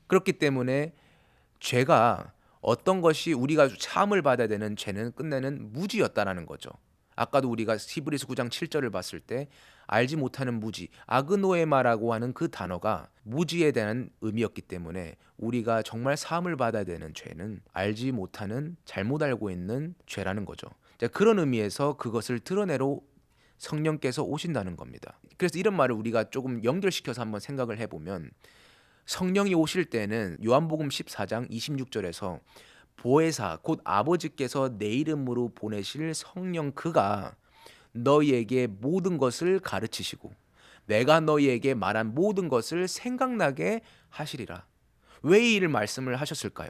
그렇기 때문에 죄가 어떤 것이 우리가 사함을 받아야 되는 죄는 끝내는 무지였다라는 거죠. 아까도 우리가 히브리서 9장 7절을 봤을 때 알지 못하는 무지, 아그노에마라고 하는 그 단어가 무지에 대한 의미였기 때문에 우리가 정말 사함을 받아야 되는 죄는 알지 못하는, 잘못 알고 있는 죄라는 거죠. 자, 그런 의미에서 그것을 드러내러 성령께서 오신다는 겁니다. 그래서 이런 말을 우리가 조금 연결시켜서 한번 생각을 해보면, 성령이 오실 때는 요한복음 14장 26절에서 보혜사 곧 아버지께서 내 이름으로 보내실 성령 그가 너희에게 모든 것을 가르치시고 내가 너희에게 말한 모든 것을 생각나게 하시리라. 왜 이 일 말씀을 하셨을까요?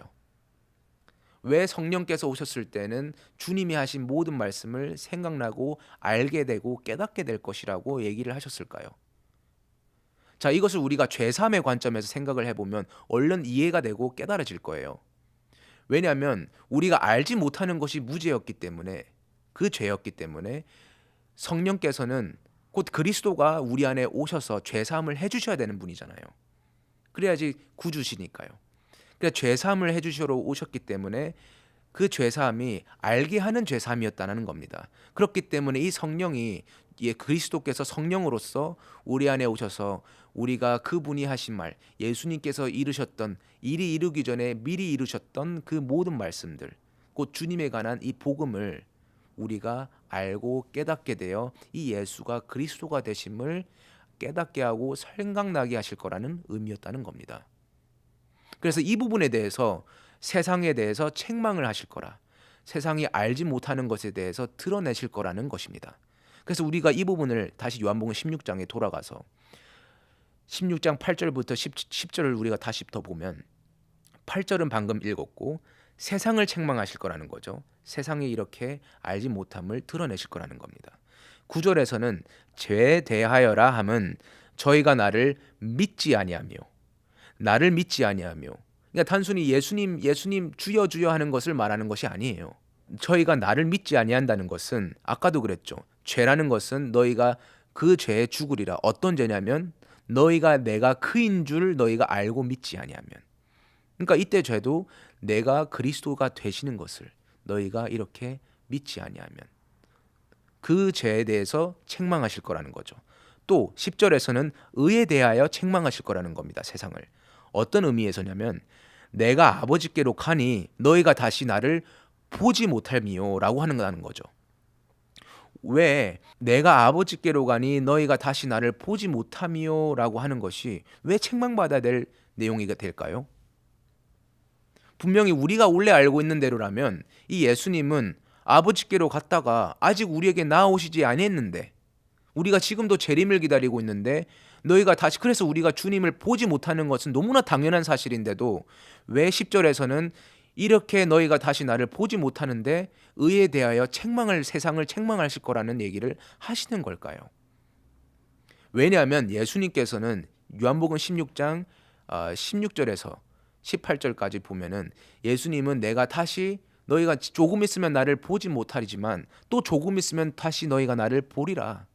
왜 성령께서 오셨을 때는 주님이 하신 모든 말씀을 생각나고 알게 되고 깨닫게 될 것이라고 얘기를 하셨을까요? 자, 이것을 우리가 죄사함의 관점에서 생각을 해보면 얼른 이해가 되고 깨달아질 거예요. 왜냐하면 우리가 알지 못하는 것이 무죄였기 때문에, 그 죄였기 때문에 성령께서는 곧 그리스도가 우리 안에 오셔서 죄사함을 해주셔야 되는 분이잖아요. 그래야지 구주시니까요. 그러니까 죄사함을 해주시러 오셨기 때문에 그 죄사함이 알게 하는 죄사함이었다는 겁니다. 그렇기 때문에 이 성령이, 그리스도께서 성령으로서 우리 안에 오셔서 우리가 그분이 하신 말, 예수님께서 이루셨던, 일이 이루기 전에 미리 이루셨던 그 모든 말씀들, 곧 주님에 관한 이 복음을 우리가 알고 깨닫게 되어 이 예수가 그리스도가 되심을 깨닫게 하고 생각나게 하실 거라는 의미였다는 겁니다. 그래서 이 부분에 대해서 세상에 대해서 책망을 하실 거라, 세상이 알지 못하는 것에 대해서 드러내실 거라는 것입니다. 그래서 우리가 이 부분을 다시 요한복음 16장에 돌아가서 16장 8절부터 10절을 우리가 다시 더 보면, 8절은 방금 읽었고 세상을 책망하실 거라는 거죠. 세상이 이렇게 알지 못함을 드러내실 거라는 겁니다. 9절에서는 죄에 대하여라 함은 저희가 나를 믿지 아니하며, 나를 믿지 아니하며, 그러니까 단순히 예수님 주여 주여 하는 것을 말하는 것이 아니에요. 저희가 나를 믿지 아니한다는 것은 아까도 그랬죠. 죄라는 것은 너희가 그 죄에 죽으리라. 어떤 죄냐면 너희가 내가 그인 줄 너희가 알고 믿지 아니하면. 그러니까 이때 죄도 내가 그리스도가 되시는 것을 너희가 이렇게 믿지 아니하면 그 죄에 대해서 책망하실 거라는 거죠. 또 10절에서는 의에 대하여 책망하실 거라는 겁니다. 세상을. 어떤 의미에서냐면 내가 아버지께로 가니 너희가 다시 나를 보지 못할미요라고 하는 거죠. 왜 내가 아버지께로 가니 너희가 다시 나를 보지 못함이요라고 하는 것이 왜 책망받아야 될 내용이 될까요? 분명히 우리가 원래 알고 있는 대로라면 이 예수님은 아버지께로 갔다가 아직 우리에게 나아오시지 아니했는데, 우리가 지금도 재림을 기다리고 있는데 너희가 다시, 그래서 우리가 주님을 보지 못하는 것은 너무나 당연한 사실인데도 왜 10절에서는 이렇게 너희가 다시 나를 보지 못하는데 의에 대하여 세상을 책망하실 거라는 얘기를 하시는 걸까요? 왜냐하면 예수님께서는 요한복음 16장 16절에서 18절까지 보면은 예수님은 내가 다시, 너희가 조금 있으면 나를 보지 못하리지만 또 조금 있으면 다시 너희가 나를 보리라.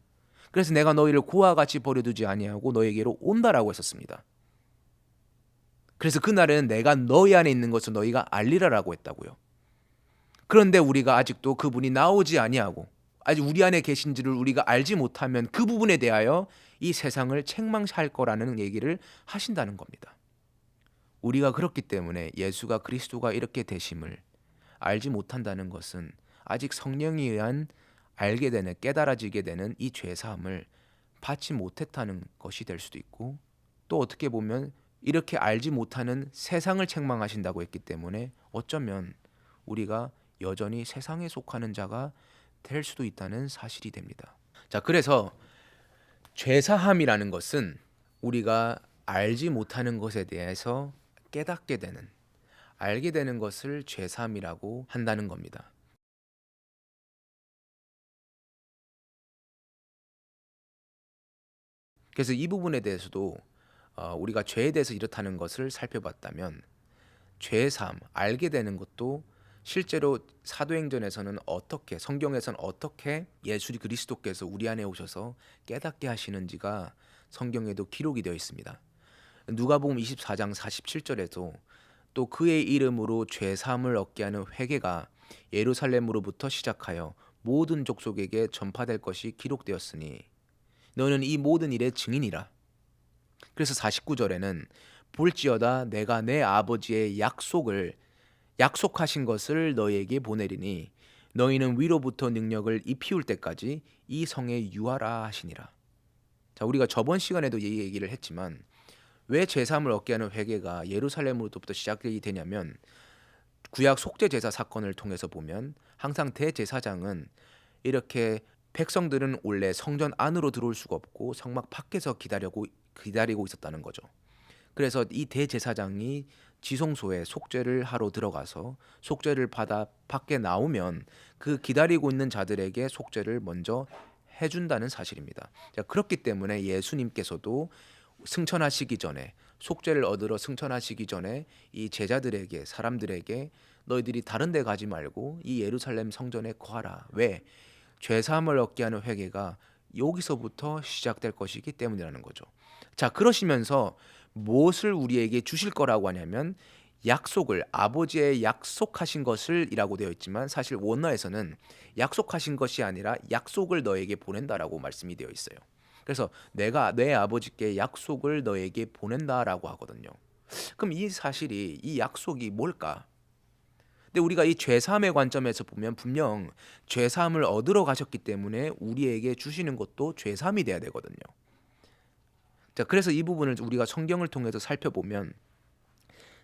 그래서 내가 너희를 고와 같이 버려두지 아니하고 너희에게로 온다라고 했었습니다. 그래서 그날은 내가 너희 안에 있는 것을 너희가 알리라라고 했다고요. 그런데 우리가 아직도 그분이 나오지 아니하고 아직 우리 안에 계신지를 우리가 알지 못하면 그 부분에 대하여 이 세상을 책망할 거라는 얘기를 하신다는 겁니다. 우리가 그렇기 때문에 예수가 그리스도가 이렇게 되심을 알지 못한다는 것은 아직 성령에 의한 알게 되는, 깨달아지게 되는 이 죄사함을 받지 못했다는 것이 될 수도 있고, 또 어떻게 보면 이렇게 알지 못하는 세상을 책망하신다고 했기 때문에 어쩌면 우리가 여전히 세상에 속하는 자가 될 수도 있다는 사실이 됩니다. 자, 그래서 죄사함이라는 것은 우리가 알지 못하는 것에 대해서 깨닫게 되는, 알게 되는 것을 죄사함이라고 한다는 겁니다. 그래서 이 부분에 대해서도 우리가 죄에 대해서 이렇다는 것을 살펴봤다면, 죄사함, 알게 되는 것도 실제로 사도행전에서는 어떻게, 성경에서는 어떻게 예수 그리스도께서 우리 안에 오셔서 깨닫게 하시는지가 성경에도 기록이 되어 있습니다. 누가복음 24장 47절에도 또 그의 이름으로 죄사함을 얻게 하는 회개가 예루살렘으로부터 시작하여 모든 족속에게 전파될 것이 기록되었으니, 너는 이 모든 일의 증인이라. 그래서 49절에는 볼지어다 내가 내 아버지의 약속하신 것을 너희에게 보내리니 너희는 위로부터 능력을 입히울 때까지 이 성에 유하라 하시니라. 자, 우리가 저번 시간에도 이 얘기를 했지만 왜 제사함을 얻게 하는 회개가 예루살렘으로부터 시작이 되냐면 구약 속죄 제사 사건을 통해서 보면 항상 대제사장은 이렇게 백성들은 원래 성전 안으로 들어올 수가 없고 성막 밖에서 기다리고 있었다는 거죠. 그래서 이 대제사장이 지성소에 속죄를 하러 들어가서 속죄를 받아 밖에 나오면 그 기다리고 있는 자들에게 속죄를 먼저 해준다는 사실입니다. 자, 그렇기 때문에 예수님께서도 승천하시기 전에 속죄를 얻으러 승천하시기 전에 이 제자들에게 사람들에게 너희들이 다른 데 가지 말고 이 예루살렘 성전에 거하라. 왜? 죄 사함을 얻게 하는 회개가 여기서부터 시작될 것이기 때문이라는 거죠. 자, 그러시면서 무엇을 우리에게 주실 거라고 하냐면 약속을 아버지의 약속하신 것을이라고 되어 있지만 사실 원어에서는 약속하신 것이 아니라 약속을 너에게 보낸다라고 말씀이 되어 있어요. 그래서 내가 내 아버지께 약속을 너에게 보낸다라고 하거든요. 그럼 이 약속이 뭘까? 근데 우리가 이 죄사함의 관점에서 보면 분명 죄사함을 얻으러 가셨기 때문에 우리에게 주시는 것도 죄사함이 돼야 되거든요. 자, 그래서 이 부분을 우리가 성경을 통해서 살펴보면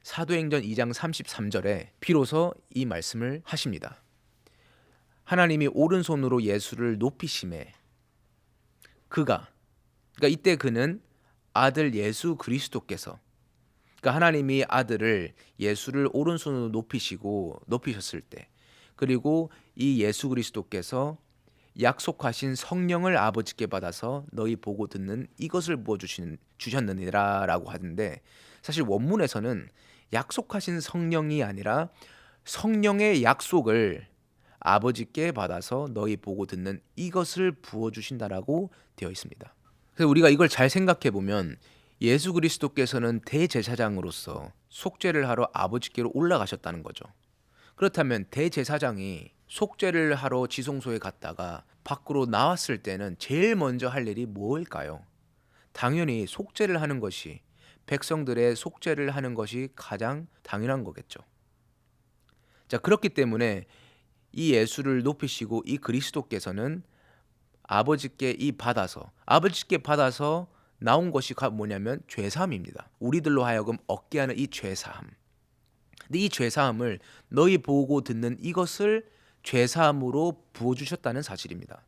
사도행전 2장 33절에 비로소 이 말씀을 하십니다. 하나님이 오른손으로 예수를 높이심에 그러니까 이때 그는 아들 예수 그리스도께서 그러니까 하나님이 아들을 예수를 오른손으로 높이셨을 때 그리고 이 예수 그리스도께서 약속하신 성령을 아버지께 받아서 너희 보고 듣는 이것을 주셨느니라라고 하는데 사실 원문에서는 약속하신 성령이 아니라 성령의 약속을 아버지께 받아서 너희 보고 듣는 이것을 부어 주신다라고 되어 있습니다. 그래서 우리가 이걸 잘 생각해 보면 예수 그리스도께서는 대제사장으로서 속죄를 하러 아버지께로 올라가셨다는 거죠. 그렇다면 대제사장이 속죄를 하러 지성소에 갔다가 밖으로 나왔을 때는 제일 먼저 할 일이 뭘까요? 당연히 속죄를 하는 것이 백성들의 속죄를 하는 것이 가장 당연한 거겠죠. 자, 그렇기 때문에 이 예수를 높이시고 이 그리스도께서는 아버지께 받아서 나온 것이 뭐냐면 죄사함입니다. 우리들로 하여금 얻게 하는 이 죄사함. 근데 이 죄사함을 너희 보고 듣는 이것을 죄사함으로 부어주셨다는 사실입니다.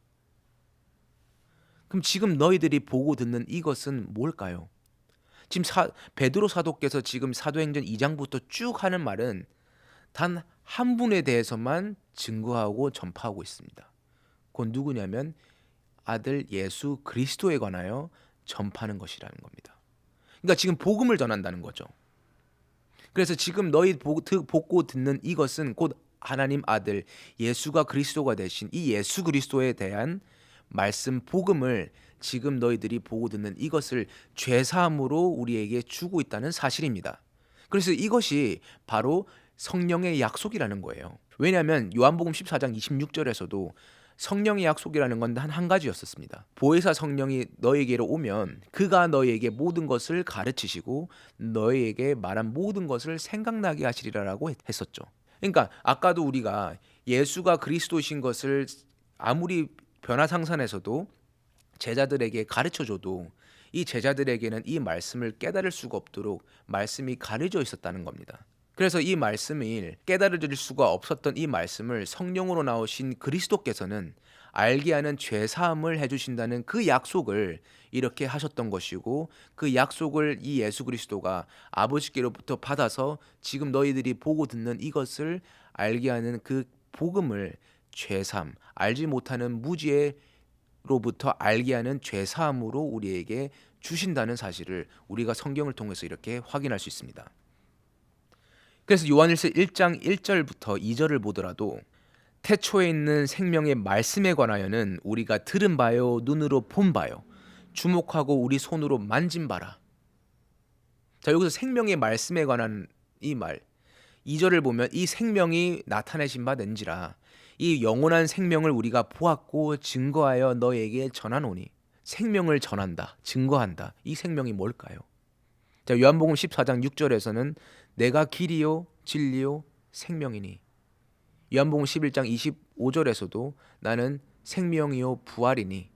그럼 지금 너희들이 보고 듣는 이것은 뭘까요? 지금 베드로 사도께서 지금 사도행전 2장부터 쭉 하는 말은 단 한 분에 대해서만 증거하고 전파하고 있습니다. 그건 누구냐면 아들 예수 그리스도에 관하여 전파하는 것이라는 겁니다. 그러니까 지금 복음을 전한다는 거죠. 그래서 지금 너희 보고 듣는 이것은 곧 하나님 아들 예수가 그리스도가 되신 이 예수 그리스도에 대한 말씀 복음을 지금 너희들이 보고 듣는 이것을 죄사함으로 우리에게 주고 있다는 사실입니다. 그래서 이것이 바로 성령의 약속이라는 거예요. 왜냐하면 요한복음 14장 26절에서도 성령의 약속이라는 건 단 한 가지였었습니다. 보혜사 성령이 너에게로 오면 그가 너에게 모든 것을 가르치시고 너에게 말한 모든 것을 생각나게 하시리라라고 했었죠. 그러니까 아까도 우리가 예수가 그리스도이신 것을 아무리 변화상산에서도 제자들에게 가르쳐줘도 이 제자들에게는 이 말씀을 깨달을 수가 없도록 말씀이 가려져 있었다는 겁니다. 그래서 이 말씀을 깨달을 수가 없었던 이 말씀을 성령으로 나오신 그리스도께서는 알게 하는 죄사함을 해주신다는 그 약속을 이렇게 하셨던 것이고 그 약속을 이 예수 그리스도가 아버지께로부터 받아서 지금 너희들이 보고 듣는 이것을 알게 하는 그 복음을 죄사함, 알지 못하는 무지로부터 알게 하는 죄사함으로 우리에게 주신다는 사실을 우리가 성경을 통해서 이렇게 확인할 수 있습니다. 그래서 요한일서 1장 1절부터 2절을 보더라도 태초에 있는 생명의 말씀에 관하여는 우리가 들은 바요 눈으로 본 바요 주목하고 우리 손으로 만진 바라. 자, 여기서 생명의 말씀에 관한 이 말 2절을 보면 이 생명이 나타내신 바 된지라 이 영원한 생명을 우리가 보았고 증거하여 너에게 전하노니. 생명을 전한다, 증거한다. 이 생명이 뭘까요? 자, 요한복음 14장 6절에서는 내가 길이요 진리요 생명이니, 요한복음 11장 25절에서도 나는 생명이요 부활이니,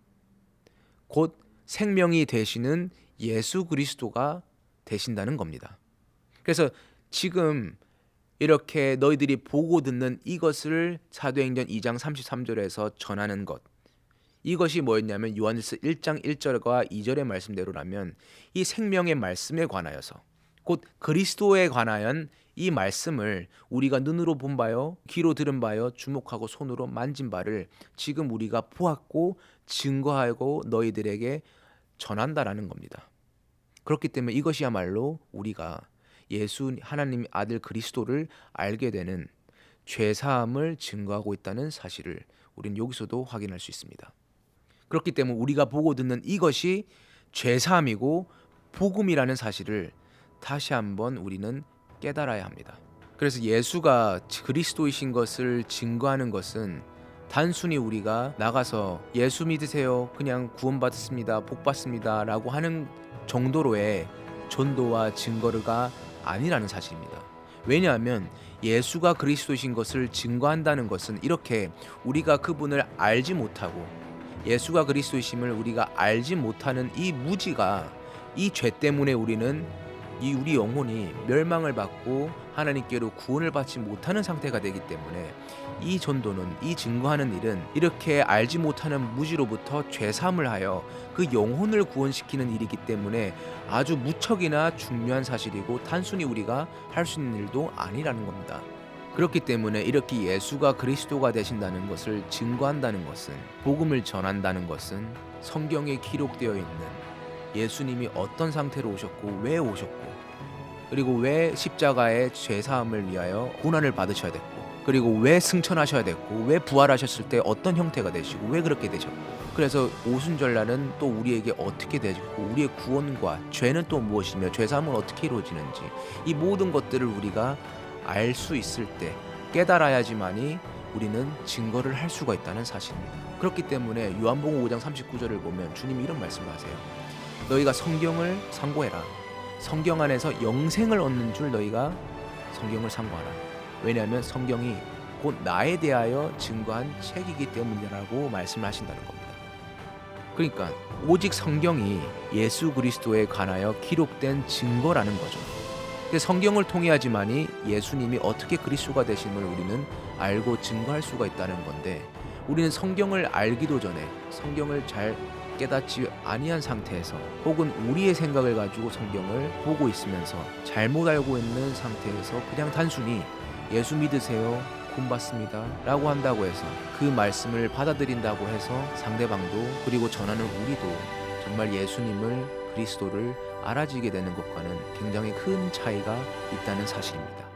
곧 생명이 되시는 예수 그리스도가 되신다는 겁니다. 그래서 지금 이렇게 너희들이 보고 듣는 이것을 사도행전 2장 33절에서 전하는 것, 이것이 뭐였냐면 요한일서 1장 1절과 2절의 말씀대로라면 이 생명의 말씀에 관하여서, 곧 그리스도에 관하여 이 말씀을 우리가 눈으로 본 바요 귀로 들은 바요 주목하고 손으로 만진 바를 지금 우리가 보았고 증거하고 너희들에게 전한다라는 겁니다. 그렇기 때문에 이것이야말로 우리가 예수 하나님 아들 그리스도를 알게 되는 죄사함을 증거하고 있다는 사실을 우리는 여기서도 확인할 수 있습니다. 그렇기 때문에 우리가 보고 듣는 이것이 죄사함이고 복음이라는 사실을 다시 한번 우리는 깨달아야 합니다. 그래서 예수가 그리스도이신 것을 증거하는 것은 단순히 우리가 나가서 예수 믿으세요, 그냥 구원받습니다, 복받습니다 라고 하는 정도로의 전도와 증거가 아니라는 사실입니다. 왜냐하면 예수가 그리스도이신 것을 증거한다는 것은 이렇게 우리가 그분을 알지 못하고 예수가 그리스도이심을 우리가 알지 못하는 이 무지가, 이 죄 때문에 우리는 우리 영혼이 멸망을 받고 하나님께로 구원을 받지 못하는 상태가 되기 때문에 이 전도는, 이 증거하는 일은 이렇게 알지 못하는 무지로부터 죄사함을 하여 그 영혼을 구원시키는 일이기 때문에 아주 무척이나 중요한 사실이고 단순히 우리가 할 수 있는 일도 아니라는 겁니다. 그렇기 때문에 이렇게 예수가 그리스도가 되신다는 것을 증거한다는 것은, 복음을 전한다는 것은 성경에 기록되어 있는 예수님이 어떤 상태로 오셨고 왜 오셨고, 그리고 왜 십자가의 죄사함을 위하여 고난을 받으셔야 됐고, 그리고 왜 승천하셔야 됐고, 왜 부활하셨을 때 어떤 형태가 되시고 왜 그렇게 되셨고, 그래서 오순절날은 또 우리에게 어떻게 되시고 우리의 구원과 죄는 또 무엇이며 죄사함은 어떻게 이루어지는지, 이 모든 것들을 우리가 알 수 있을 때 깨달아야지만이 우리는 증거를 할 수가 있다는 사실입니다. 그렇기 때문에 요한복음 5장 39절을 보면 주님이 이런 말씀을 하세요. 너희가 성경을 상고해라. 성경 안에서 영생을 얻는 줄 너희가 성경을 상고하라. 왜냐하면 성경이 곧 나에 대하여 증거한 책이기 때문이라고 말씀하신다는 겁니다. 그러니까 오직 성경이 예수 그리스도에 관하여 기록된 증거라는 거죠. 성경을 통해야지만이 예수님이 어떻게 그리스도가 되심을 우리는 알고 증거할 수가 있다는 건데, 우리는 성경을 알기도 전에 성경을 잘 깨닫지 아니한 상태에서, 혹은 우리의 생각을 가지고 성경을 보고 있으면서 잘못 알고 있는 상태에서 그냥 단순히 예수 믿으세요, 구원받습니다 라고 한다고 해서 그 말씀을 받아들인다고 해서 상대방도, 그리고 전하는 우리도 정말 예수님을, 그리스도를 알아지게 되는 것과는 굉장히 큰 차이가 있다는 사실입니다.